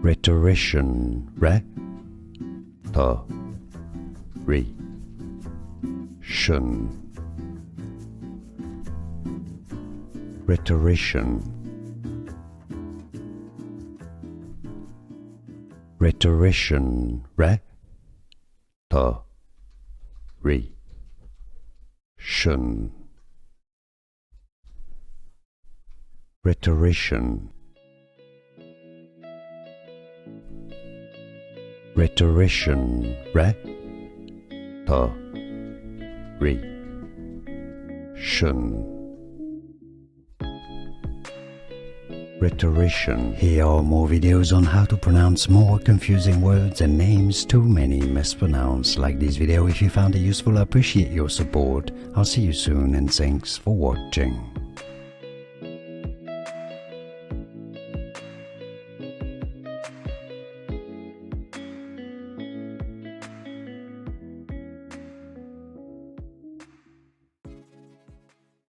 Rhetorician. Rhetorician. Rhetorician. Rhetorician. Rhetorician. Rhetorician. Here are more videos on how to pronounce more confusing words and names too many mispronounced. Like this video if you found it useful. I appreciate your support. I'll see you soon and thanks for watching.